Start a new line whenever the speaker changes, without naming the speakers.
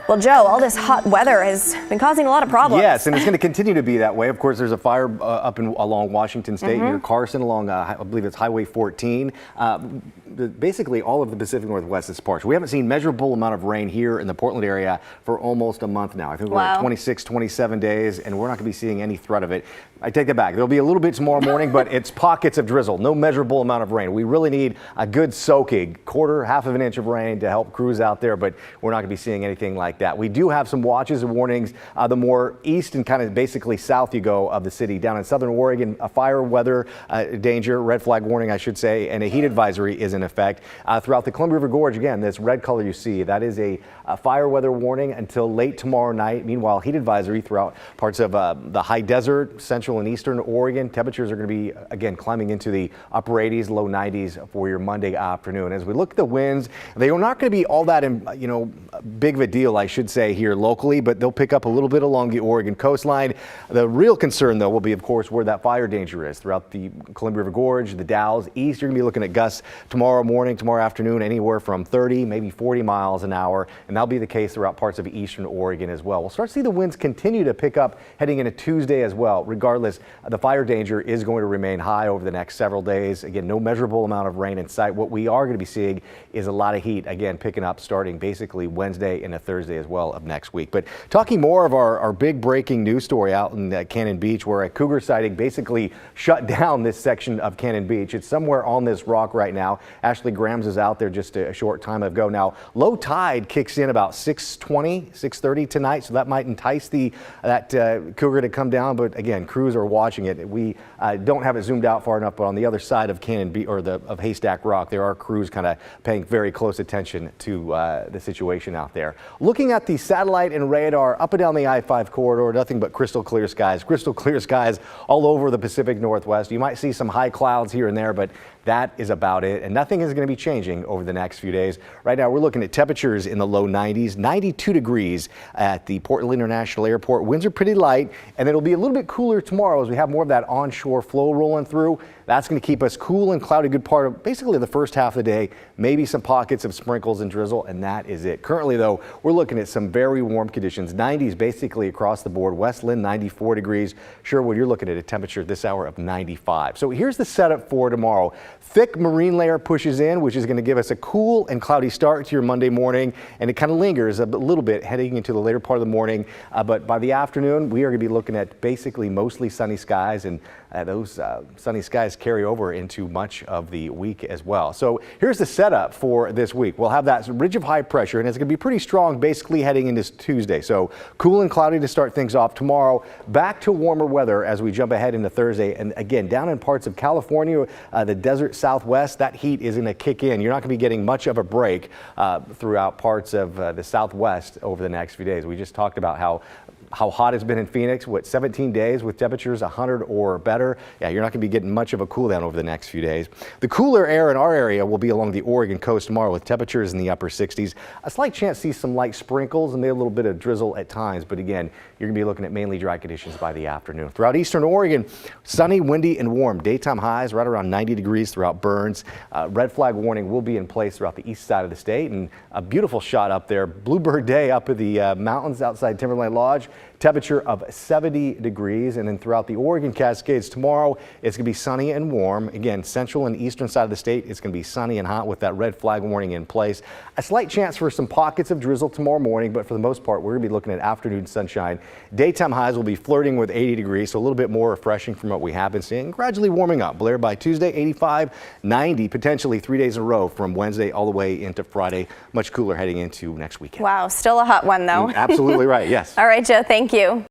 Well, Joe, all this hot weather has been causing a lot of problems.
Yes, and it's going to continue to be that way. Of course, there's a fire along Washington State near Carson, along I believe it's Highway 14. Basically, all of the Pacific Northwest is parched. We haven't seen measurable amount of rain here in the Portland area for almost a month now. I think we're at 26, 27 days, and we're not going to be seeing any threat of it. I take that back. There'll be a little bit tomorrow morning, but it's pockets of drizzle. No measurable amount of rain. We really need a good soaking, half of an inch of rain to help crews out there, but we're not going to be seeing anything like that. We do have some watches and warnings. The more east and kind of basically south you go of the city, down in southern Oregon, a fire weather danger, red flag warning, I should say, and a heat advisory is in effect. Throughout the Columbia River Gorge, again, this red color you see, that is a fire weather warning until late tomorrow night. Meanwhile, heat advisory throughout parts of the high desert, central and eastern Oregon. Temperatures are going to be, again, climbing into the upper 80s, low 90s for your Monday afternoon. As we look at the winds, they are not going to be all that, big of a deal, I should say, here locally, but they'll pick up a little bit along the Oregon coastline. The real concern, though, will be, of course, where that fire danger is throughout the Columbia River Gorge, the Dalles east. You're going to be looking at gusts tomorrow morning, tomorrow afternoon, anywhere from 30, maybe 40 miles an hour, and that'll be the case throughout parts of eastern Oregon as well. We'll start to see the winds continue to pick up heading into Tuesday as well. Regardless, the fire danger is going to remain high over the next several days. Again, no measurable amount of rain in sight. What we are going to be seeing is a lot of heat, again, picking up starting basically Wednesday into Thursday as well of next week. But talking more of our big breaking news story out in Cannon Beach, where a cougar sighting basically shut down this section of Cannon Beach. It's somewhere on this rock right now. Ashley Grams is out there just a short time ago. Now, low tide kicks in about 6:20, 6:30 tonight, so that might entice that cougar to come down. But again, crews are watching it. We don't have it zoomed out far enough, but on the other side of Cannon Beach, or of Haystack Rock, there are crews kind of paying very close attention to the situation out there. Looking at the satellite and radar up and down the I-5 corridor, nothing but crystal clear skies all over the Pacific Northwest. You might see some high clouds here and there, but that is about it, and nothing is going to be changing over the next few days. Right now, we're looking at temperatures in the low 90s, 92 degrees at the Portland International Airport. Winds are pretty light, and it'll be a little bit cooler tomorrow as we have more of that onshore flow rolling through. That's going to keep us cool and cloudy a good part of basically the first half of the day, maybe some pockets of sprinkles and drizzle, and that is it. Currently, though, we're looking at some very warm conditions, 90s basically across the board. Westland, 94 degrees. Sherwood, you're looking at a temperature this hour of 95. So here's the setup for tomorrow. Thick marine layer pushes in, which is going to give us a cool and cloudy start to your Monday morning, and it kind of lingers a little bit heading into the later part of the morning. But by the afternoon, we are going to be looking at basically mostly sunny skies, and those sunny skies carry over into much of the week as well. So here's the setup for this week. We'll have that ridge of high pressure, and it's going to be pretty strong basically heading into Tuesday. So cool and cloudy to start things off tomorrow. Back to warmer weather as we jump ahead into Thursday. And again, down in parts of California, the desert Southwest, that heat is going to kick in. You're not going to be getting much of a break throughout parts of the Southwest over the next few days. We just talked about how hot it's been in Phoenix, 17 days with temperatures 100 or better. Yeah, you're not going to be getting much of a cool down over the next few days. The cooler air in our area will be along the Oregon coast tomorrow with temperatures in the upper 60s. A slight chance to see some light sprinkles and maybe a little bit of drizzle at times, but again, you're going to be looking at mainly dry conditions by the afternoon. Throughout eastern Oregon, sunny, windy, and warm. Daytime highs right around 90 degrees throughout Burns. Red flag warning will be in place throughout the east side of the state, and a beautiful shot up there. Bluebird Day up in the mountains outside Timberline Lodge. Temperature of 70 degrees, and then throughout the Oregon Cascades tomorrow, it's going to be sunny and warm. Again, central and eastern side of the state, it's going to be sunny and hot with that red flag warning in place. A slight chance for some pockets of drizzle tomorrow morning, but for the most part, we're going to be looking at afternoon sunshine. Daytime highs will be flirting with 80 degrees, so a little bit more refreshing from what we have been seeing. Gradually warming up. Blair by Tuesday, 85, 90, potentially 3 days in a row from Wednesday all the way into Friday. Much cooler heading into next weekend.
Wow, still a hot one though.
Absolutely right, yes.
All right, Joe, thank you.